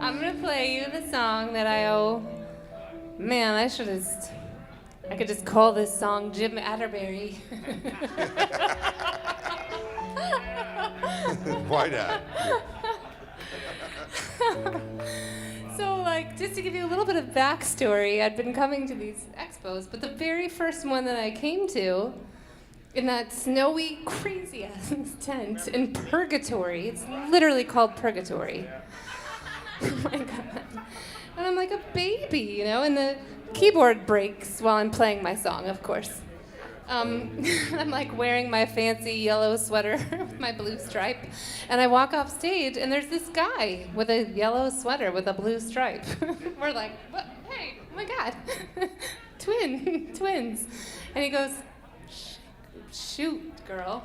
I'm gonna play you the song that I owe. Man, I could just call this song Jim Atterbury. Why not? So, like, just to give you a little bit of backstory, I'd been coming to these expos, but the very first one that I came to, in that snowy, crazy-ass tent in Purgatory, it's literally called Purgatory. Oh my God. And I'm like a baby, you know, and the keyboard breaks while I'm playing my song, of course. I'm like wearing my fancy yellow sweater with my blue stripe, and I walk off stage, and there's this guy with a yellow sweater with a blue stripe. We're like, what? Hey, oh my God, twins. And he goes, shoot, girl.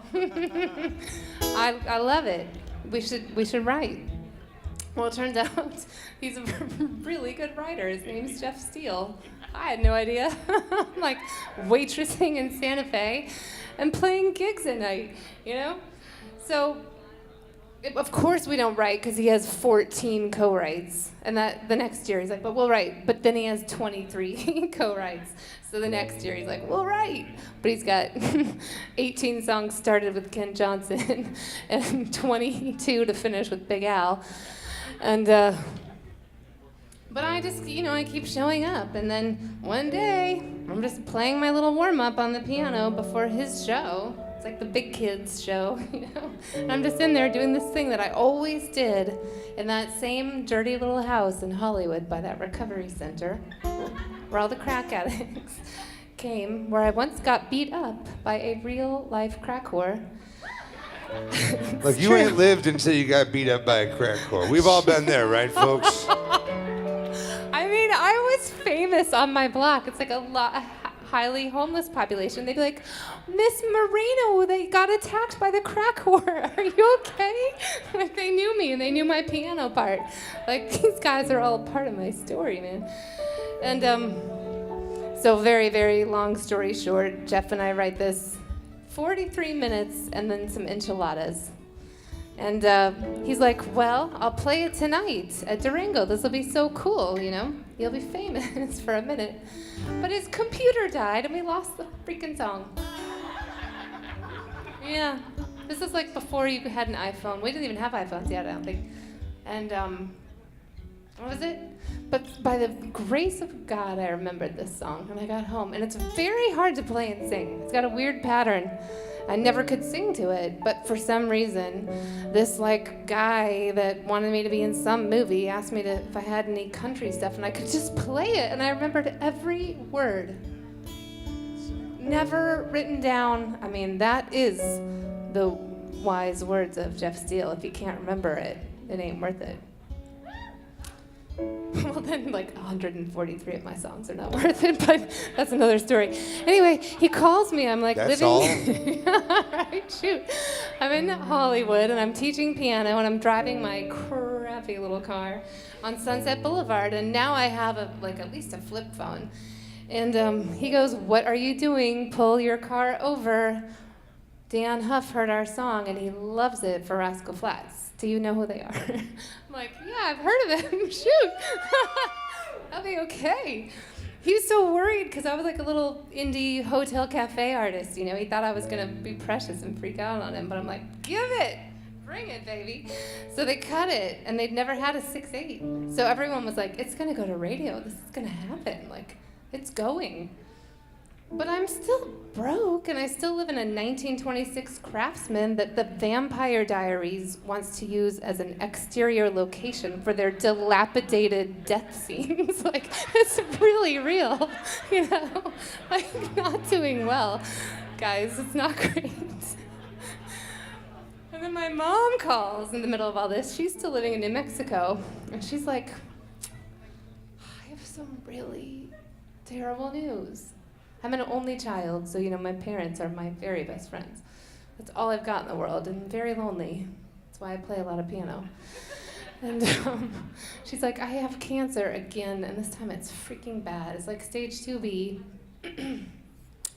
I love it. We should write. Well, it turns out he's a really good writer. His name's Jeff Steele. I had no idea. I'm like waitressing in Santa Fe and playing gigs at night, you know? So, of course we don't write because he has 14 co-writes. And that the next year he's like, but we'll write. But then he has 23 co-writes. So the next year he's like, we'll write. But he's got 18 songs started with Ken Johnson and 22 to finish with Big Al. And, but I just, you know, I keep showing up. And then one day, I'm just playing my little warm-up on the piano before his show. It's like the big kids show, you know? And I'm just in there doing this thing that I always did in that same dirty little house in Hollywood by that recovery center where all the crack addicts came, where I once got beat up by a real-life crack whore. Look, you ain't lived until you got beat up by a crack whore. We've all been there, right, folks? I mean, I was famous on my block. It's like a highly homeless population. They'd be like, Miss Moreno, they got attacked by the crack whore. Are you okay? Like, they knew me, and they knew my piano part. Like, these guys are all part of my story, man. And so very, very long story short, Jeff and I write this 43 minutes and then some enchiladas. And he's like, well, I'll play it tonight at Durango. This will be so cool, you know? You'll be famous for a minute. But his computer died and we lost the freaking song. Yeah, this is like before you had an iPhone. We didn't even have iPhones yet, I don't think. And what was it? But by the grace of God, I remembered this song when I got home. And it's very hard to play and sing. It's got a weird pattern. I never could sing to it, but for some reason, this like guy that wanted me to be in some movie asked me if I had any country stuff, and I could just play it, and I remembered every word. Never written down. I mean, that is the wise words of Jeff Steele. If you can't remember it, it ain't worth it. Well, then, like, 143 of my songs are not worth it, but that's another story. Anyway, he calls me. I'm like That's living. all? Right, shoot. I'm in Hollywood, and I'm teaching piano, and I'm driving my crappy little car on Sunset Boulevard, and now I have at least a flip phone. And he goes, "What are you doing? Pull your car over. Dan Huff heard our song, and he loves it for Rascal Flatts. Do you know who they are?" I'm like, yeah, I've heard of them. Shoot. I'll be okay. He was so worried because I was like a little indie hotel cafe artist, you know. He thought I was going to be precious and freak out on him. But I'm like, give it. Bring it, baby. So they cut it, and they'd never had a 6/8. So everyone was like, it's going to go to radio. This is going to happen. Like, it's going. But I'm still broke, and I still live in a 1926 Craftsman that the Vampire Diaries wants to use as an exterior location for their dilapidated death scenes. Like, it's really real, you know? Like, not doing well. Guys, it's not great. And then my mom calls in the middle of all this. She's still living in New Mexico, and she's like, I have some really terrible news. I'm an only child, so, you know, my parents are my very best friends. That's all I've got in the world, and very lonely. That's why I play a lot of piano. And she's like, I have cancer again, and this time it's freaking bad. It's like stage 2B.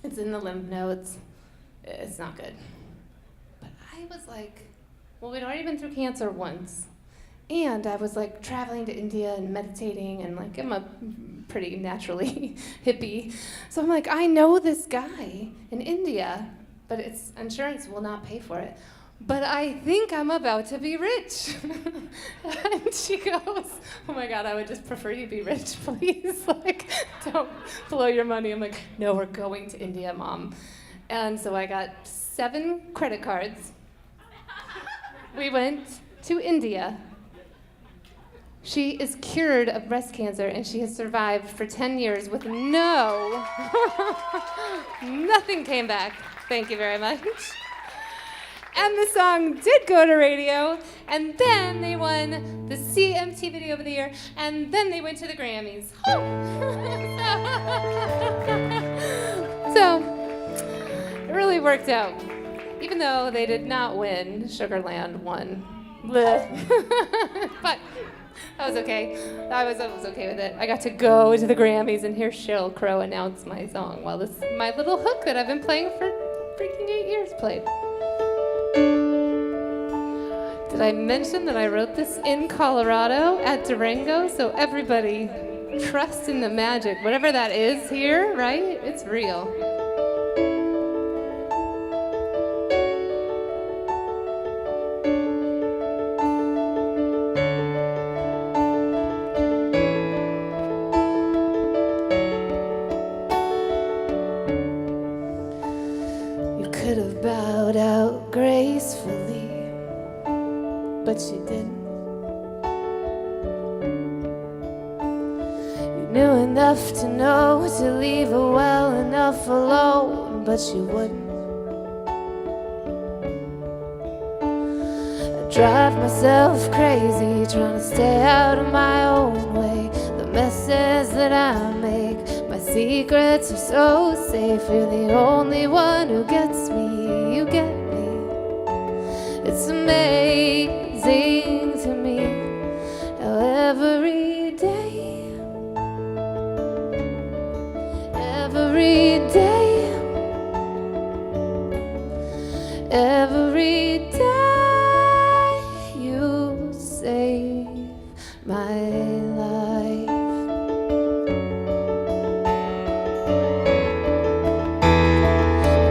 It's in the lymph nodes. It's not good. But I was like, well, we'd already been through cancer once, And I was like traveling to India and meditating, and like I'm a pretty naturally hippie. So I'm like, I know this guy in India, but its insurance will not pay for it. But I think I'm about to be rich. And she goes, oh my God, I would just prefer you be rich, please. Like, don't blow your money. I'm like, no, we're going to India, Mom. And so I got 7 credit cards. We went to India. She is cured of breast cancer, and she has survived for 10 years with nothing came back. Thank you very much. And the song did go to radio, and then they won the CMT Video of the Year, and then they went to the Grammys. So, it really worked out. Even though they did not win, Sugarland won. But that was okay. I was okay with it. I got to go to the Grammys and hear Sheryl Crow announce my song while my little hook that I've been playing for freaking 8 years played. Did I mention that I wrote this in Colorado at Durango? So everybody trust in the magic. Whatever that is here, right? It's real. You could have bowed out gracefully, but you didn't. You knew enough to know to leave her well enough alone, but you wouldn't. I drive myself crazy trying to stay out of my own way. The messes that I make, my secrets are so safe. You're the only one who gets me, you get me. It's amazing to me how every day, every day, every day you save my life.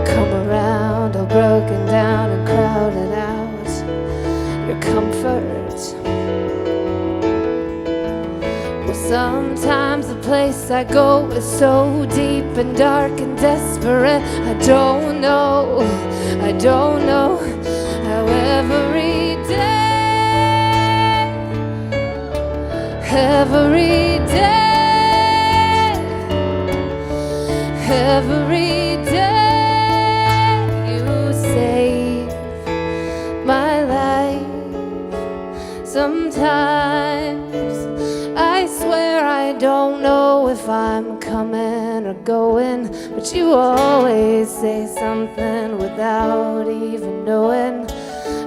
Come around all broken down and crowded out your comfort. Well, sometimes the place I go is so deep and dark and desperate. I don't know how every day, every day, every day you save my life. Sometimes I swear I don't know if I'm coming or going, but you always say something without even knowing.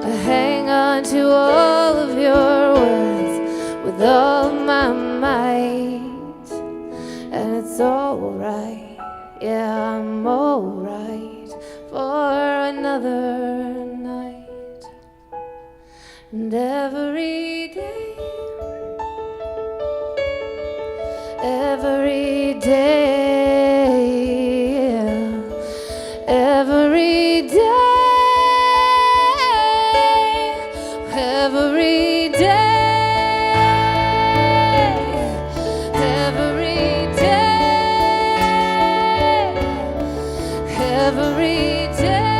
I hang on to all of your words with all my might, and it's alright, yeah, I'm alright for another night. And every day, every day, every day, every day, every day, every day.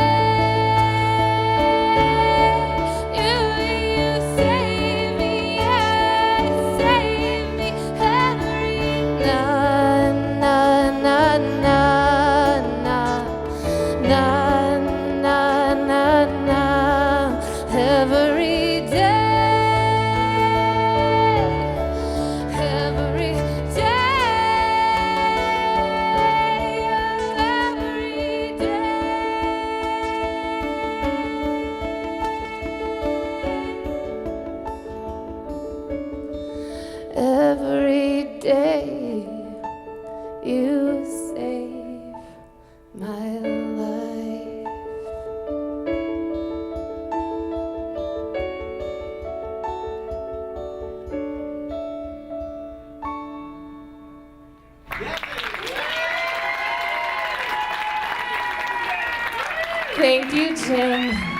You save me, yeah, save me every na na na na na na na na na every day, every day, every day, every day you save my life. Thank you, Jim.